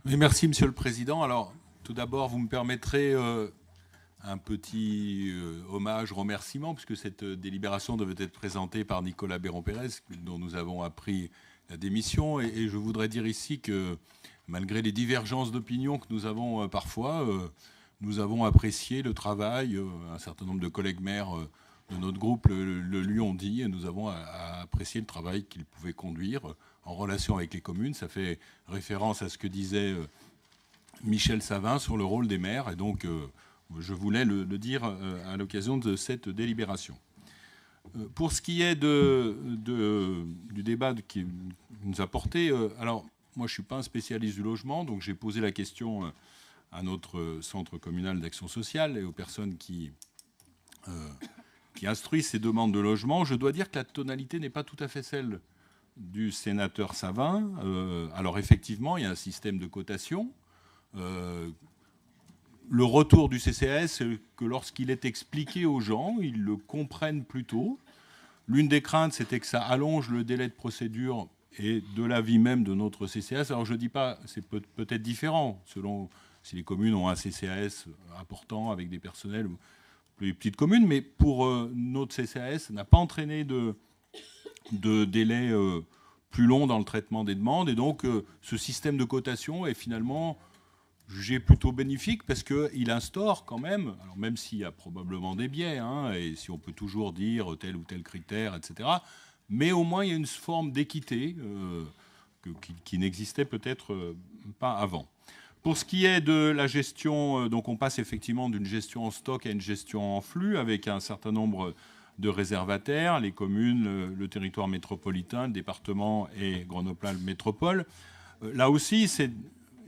Oui, merci, Monsieur le Président. Alors, tout d'abord, vous me permettrez un petit hommage, remerciement, puisque cette délibération devait être présentée par Nicolas Béron-Pérez, dont nous avons appris la démission. Et je voudrais dire ici que, malgré les divergences d'opinion que nous avons parfois, nous avons apprécié le travail. Un certain nombre de collègues maires de notre groupe le lui ont dit, et nous avons apprécié le travail qu'il pouvait conduire en relation avec les communes. Ça fait référence à ce que disait Michel Savin sur le rôle des maires, et donc je voulais le dire à l'occasion de cette délibération. Pour ce qui est du débat qui nous a porté, alors moi je ne suis pas un spécialiste du logement, donc j'ai posé la question à notre centre communal d'action sociale et aux personnes qui instruisent ces demandes de logement. Je dois dire que la tonalité n'est pas tout à fait celle du sénateur Savin. Alors effectivement, il y a un système de cotation. Le retour du CCAS, c'est que lorsqu'il est expliqué aux gens, ils le comprennent plutôt. L'une des craintes, c'était que ça allonge le délai de procédure et de l'avis même de notre CCAS. Alors je ne dis pas, c'est peut-être différent selon si les communes ont un CCAS important avec des personnels ou les petites communes, mais pour notre CCAS, ça n'a pas entraîné de délai plus long dans le traitement des demandes. Et donc ce système de cotation est finalement jugé plutôt bénéfique parce qu'il instaure quand même, alors même s'il y a probablement des biais, et si on peut toujours dire tel ou tel critère, etc., mais au moins il y a une forme d'équité qui n'existait peut-être pas avant. Pour ce qui est de la gestion, donc on passe effectivement d'une gestion en stock à une gestion en flux avec un certain nombre de réservataires, les communes, le territoire métropolitain, le département et Grenoble Métropole. Là aussi,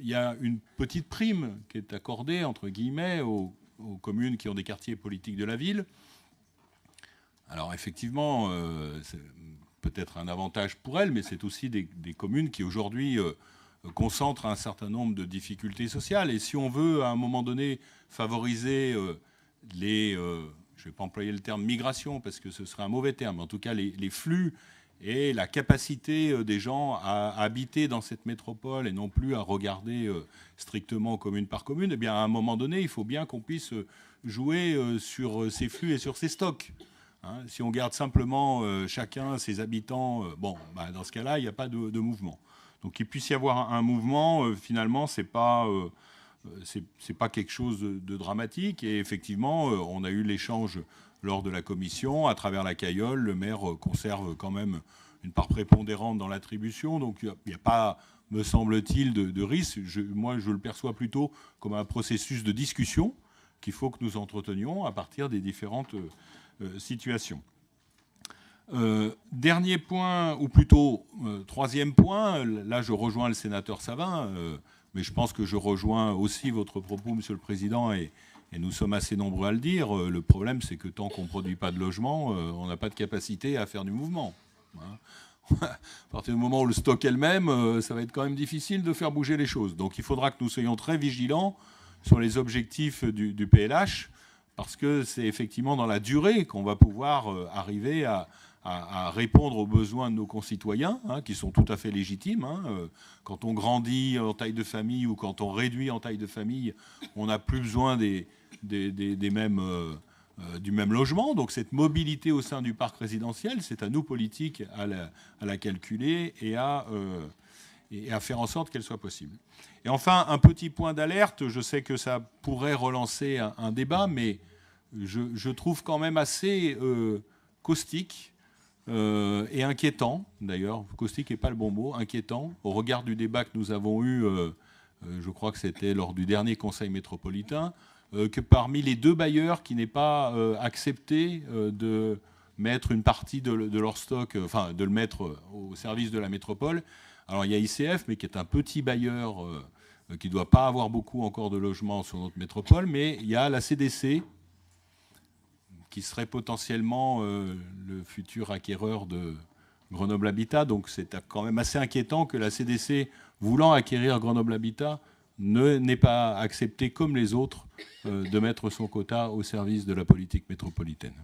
il y a une petite prime qui est accordée, entre guillemets, aux communes qui ont des quartiers politiques de la ville. Alors effectivement, c'est peut-être un avantage pour elles, mais c'est aussi des communes qui aujourd'hui concentrent un certain nombre de difficultés sociales. Et si on veut, à un moment donné, favoriser je ne vais pas employer le terme migration, parce que ce serait un mauvais terme, en tout cas les flux et la capacité des gens à habiter dans cette métropole et non plus à regarder strictement commune par commune, eh bien, à un moment donné, il faut bien qu'on puisse jouer sur ces flux et sur ces stocks. Si on garde simplement chacun ses habitants, dans ce cas-là, il n'y a pas de mouvement. Donc qu'il puisse y avoir un mouvement, finalement, c'est pas quelque chose de dramatique. Et effectivement, on a eu l'échange lors de la commission, à travers la CAIOL, le maire conserve quand même une part prépondérante dans l'attribution. Donc il n'y a pas, me semble-t-il, de risque. Moi, je le perçois plutôt comme un processus de discussion qu'il faut que nous entretenions à partir des différentes situations. Dernier point, ou plutôt troisième point, là je rejoins le sénateur Savin, mais je pense que je rejoins aussi votre propos, Monsieur le Président, et nous sommes assez nombreux à le dire. Le problème, c'est que tant qu'on ne produit pas de logement, on n'a pas de capacité à faire du mouvement. À partir du moment où le stock est le même, ça va être quand même difficile de faire bouger les choses. Donc il faudra que nous soyons très vigilants sur les objectifs du PLH, parce que c'est effectivement dans la durée qu'on va pouvoir arriver à répondre aux besoins de nos concitoyens, qui sont tout à fait légitimes. Quand on grandit en taille de famille ou quand on réduit en taille de famille, on n'a plus besoin du même logement. Donc cette mobilité au sein du parc résidentiel, c'est à nous, politiques, à la calculer et à faire en sorte qu'elle soit possible. Et enfin, un petit point d'alerte, je sais que ça pourrait relancer un débat, mais je trouve quand même assez caustique et inquiétant, d'ailleurs, caustique n'est pas le bon mot, inquiétant, au regard du débat que nous avons eu, je crois que c'était lors du dernier Conseil métropolitain, que parmi les deux bailleurs qui n'aient pas accepté de mettre une partie de leur stock, enfin de le mettre au service de la métropole. Alors il y a ICF, mais qui est un petit bailleur qui ne doit pas avoir beaucoup encore de logements sur notre métropole, mais il y a la CDC, qui serait potentiellement le futur acquéreur de Grenoble Habitat. Donc c'est quand même assez inquiétant que la CDC, voulant acquérir Grenoble Habitat, n'ait pas accepté, comme les autres, de mettre son quota au service de la politique métropolitaine.